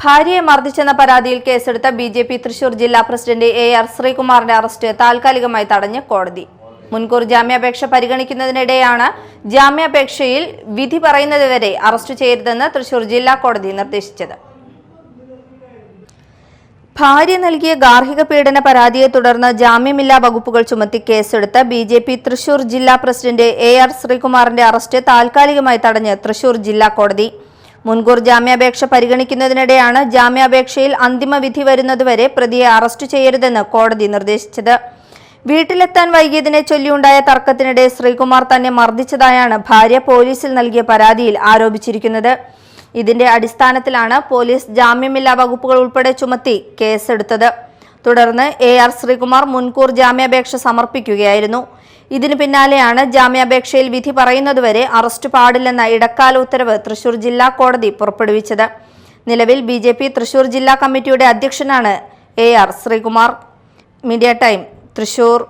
ഭാര്യയെ മർദ്ദിച്ചെന്ന പരാതിയിൽ കേസെടുത്ത ബിജെപി തൃശൂർ ജില്ലാ പ്രസിഡന്റ് AR ശ്രീകുമാറിന്റെ അറസ്റ്റ് താൽക്കാലികമായി തടഞ്ഞ് കോടതി. മുൻകൂർ ജാമ്യാപേക്ഷ പരിഗണിക്കുന്നതിനിടെയാണ് ജാമ്യാപേക്ഷയിൽ വിധി പറയുന്നതുവരെ അറസ്റ്റ് ചെയ്യരുതെന്ന് തൃശൂർ ജില്ലാ കോടതി നിർദ്ദേശിച്ചത്. ഭാര്യ നൽകിയ ഗാർഹിക പീഡന പരാതിയെ തുടർന്ന് ജാമ്യമില്ലാ വകുപ്പുകൾ ചുമത്തി കേസെടുത്ത ബിജെപി തൃശൂർ ജില്ലാ പ്രസിഡന്റ് AR ശ്രീകുമാറിന്റെ അറസ്റ്റ് താൽക്കാലികമായി തടഞ്ഞ് തൃശൂർ ജില്ലാ കോടതി. മുൻകൂർ ജാമ്യാപേക്ഷ പരിഗണിക്കുന്നതിനിടെയാണ് ജാമ്യാപേക്ഷയിൽ അന്തിമ വിധി വരുന്നതുവരെ പ്രതിയെ അറസ്റ്റ് ചെയ്യരുതെന്ന് കോടതി നിർദ്ദേശിച്ചത്. വീട്ടിലെത്താൻ വൈകിയതിനെ ചൊല്ലിയുണ്ടായ തർക്കത്തിനിടെ ശ്രീകുമാർ തന്നെ മർദ്ദിച്ചതായാണ് ഭാര്യ പോലീസിൽ നൽകിയ പരാതിയിൽ ആരോപിച്ചിരിക്കുന്നത്. ഇതിന്റെ അടിസ്ഥാനത്തിലാണ് പോലീസ് ജാമ്യമില്ലാ വകുപ്പുകൾ ഉൾപ്പെടെ ചുമത്തി കേസെടുത്തത്. തുടർന്ന് AR ശ്രീകുമാർ മുൻകൂർ ജാമ്യാപേക്ഷ സമർപ്പിക്കുകയായിരുന്നു. ഇതിനു പിന്നാലെയാണ് ജാമ്യാപേക്ഷയിൽ വിധി പറയുന്നതുവരെ അറസ്റ്റ് പാടില്ലെന്ന ഇടക്കാല ഉത്തരവ് തൃശൂർ ജില്ലാ കോടതി പുറപ്പെടുവിച്ചത്. നിലവിൽ ബിജെപി തൃശൂർ ജില്ലാ കമ്മിറ്റിയുടെ അധ്യക്ഷനാണ് AR Sreekumar. Media time Thrissur.